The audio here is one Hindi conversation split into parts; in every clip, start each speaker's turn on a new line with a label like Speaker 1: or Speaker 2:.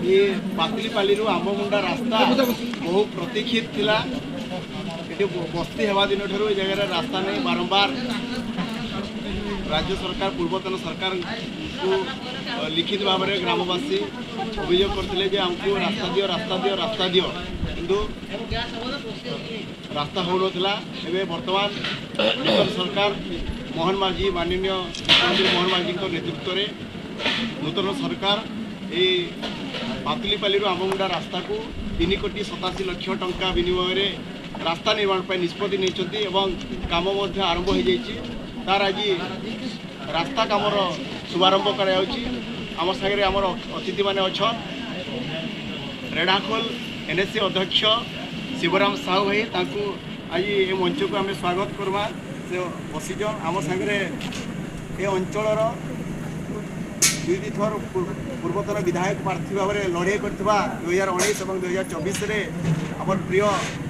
Speaker 1: ये पातलीपाली आंबमुंडा रास्ता बहु प्रतीक्षित थिला ये बस्ती हेबा दिन ठू ये जगह रास्ता नहीं बारंबार राज्य सरकार पूर्वतन सरकार को लिखित भाव में ग्रामवासी अभियोग करते आमको रास्ता दियो रास्ता दियो रास्ता दियो किंतु रास्ता हो नाला बर्तमान नूतन सरकार मोहन माझी माननीय मुख्यमंत्री मोहन माझी नेतृत्व में नूतन सरकार ये पातलीपाली आंबमुंडा रास्ता को 3,87,00,000 टंका विनिमय में रास्ता निर्माण पर निष्पत्ति नहीं काम आरंभ हो जाइए तार आज रास्ता कामर शुभारंभ कर सागर आमर अतिथि मैंने अच्छा रेढ़ाखोल एनएससी अध्यक्ष शिवराम साहू भाई ताकू आज ये मंच को आम स्वागत करवा से बसीज आम सागर ये अंचल दुई थर पूर्वतन विधायक प्रार्थी भाव में लड़े कर 2019 और 2024 आम प्रिय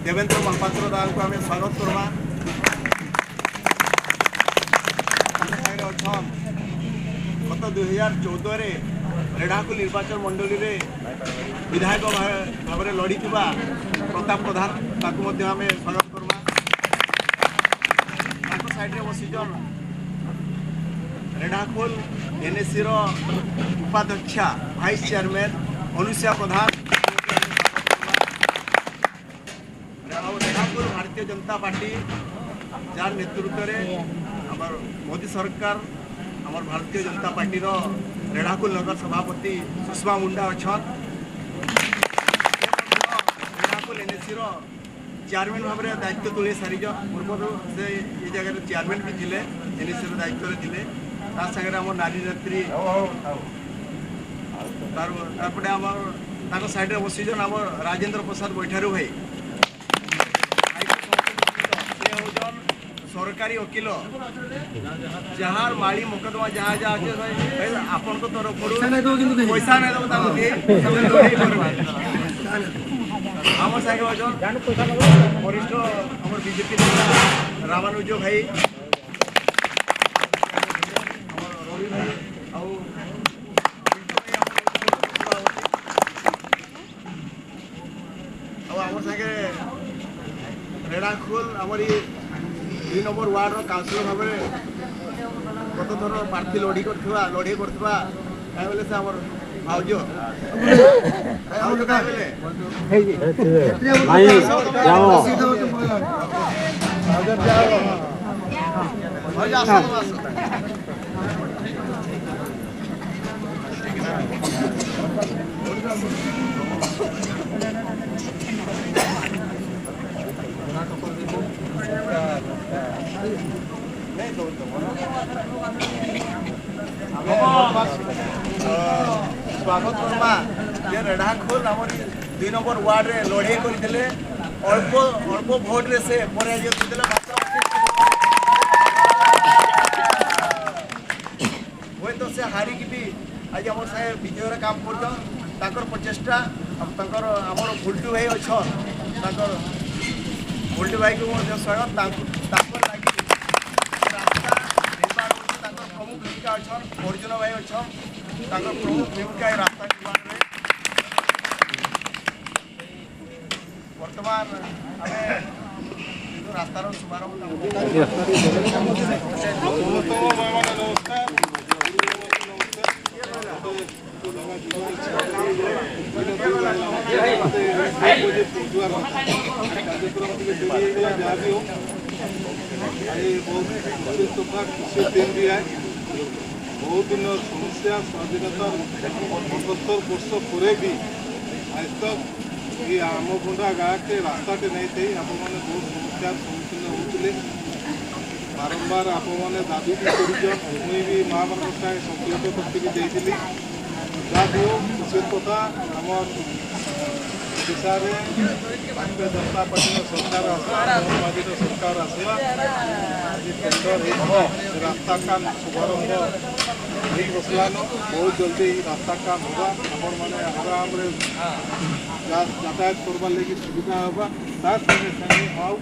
Speaker 1: देवेंद्र महापात्र दादा को आम स्वागत करवा गत 2014 रेढ़ाखोल निर्वाचन मंडली रे विधायक भाव में लड़ी प्रताप प्रधान ताकू आम स्वागत करवा साइड बसीजन रेढ़ाखोल एनएससी उपाध्यक्षा vice chairman Anusuya Pradhan Redhakhol Bharatiya Janata party jar नेतृत्व में मोदी सरकार आमर भारतीय जनता पार्टी रेढ़ाखोल नगर सभापति सुषमा मुंडा अच्छा रेढ़ाखोल एनएससी चेयरमैन भाव में दायित्व तुले सारिज पूर्व से ये जगह चेयरमैन भी थे एनएससी दायित्व थे सागर आम नारी नेत्री तारपटे आम साइड बसीजन आम राजेंद्र प्रसाद बैठारू भाई सरकारी वकिल जार माली मुकदमा जहाँ जहाँ अच्छे आपण तरफ पैसा नहीं आम सागे वरिष्ठ आम बीजेपी रामानुज भाई रेढ़ाखोल आमर 2 नंबर वार्ड काउंसिलर भाव में गत थर प्रार्थी लड़े कर ଖାଇ ବେଲେ ସେ ଆମର ଭାଉଜ ଭାଉଜ ଖାଇ ବେଲେ
Speaker 2: ଭାଇ ଯାଅ
Speaker 1: ଭାଉଜ ଆସ ଆସ स्वागत करमा जे रेढ़ाखोल आम 2 नंबर वार्ड रे लड़े करते अल्प अल्प भोट रे से पराजय करते हुए तो से हारिकी भी आज आम साहे विजयर काम कर प्रचेषा आमर भुल्टू भाई अच्छा भुल्टू भाई को स्वागत लगी रास्ता निर्माण प्रमुख भूमिका अच्छा अर्जुन भाई अच्छा प्रमुख भूमिका रास्ता निर्माण में बर्तमान आम रास्तार शुभारंभ
Speaker 3: बहुत दिन समस्या स्वाधीनता 75 वर्ष पर भी आज तक ये आमगुंडा गाँ के रास्ताटे नहीं थी आप बहुत समस्या सम्मुखीन होते बारंबार आप दाबी भी कर भी माँ मान संकलित करके देती जहाँ भी हो खुशी कथा आम ओडिशा भारतीय जनता पार्टी सरकार मोहनमाझी सरकार आसला रास्ता काम शुभारंभ हो बसलान बहुत जल्दी रास्ता काम होगा आम मैंने आराम यातायात करवार लगी सुविधा होगा तार संगे संगे आउ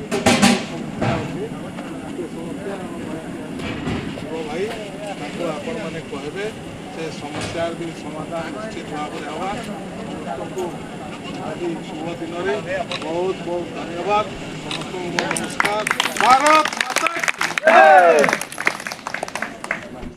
Speaker 3: समस्या भाई आपण मैंने कहबे से समस्यार भी समाधान निश्चित भाव में हवा समस्त आज शुभ दिन बहुत बहुत धन्यवाद समस्त नमस्कार भारत माता की जय।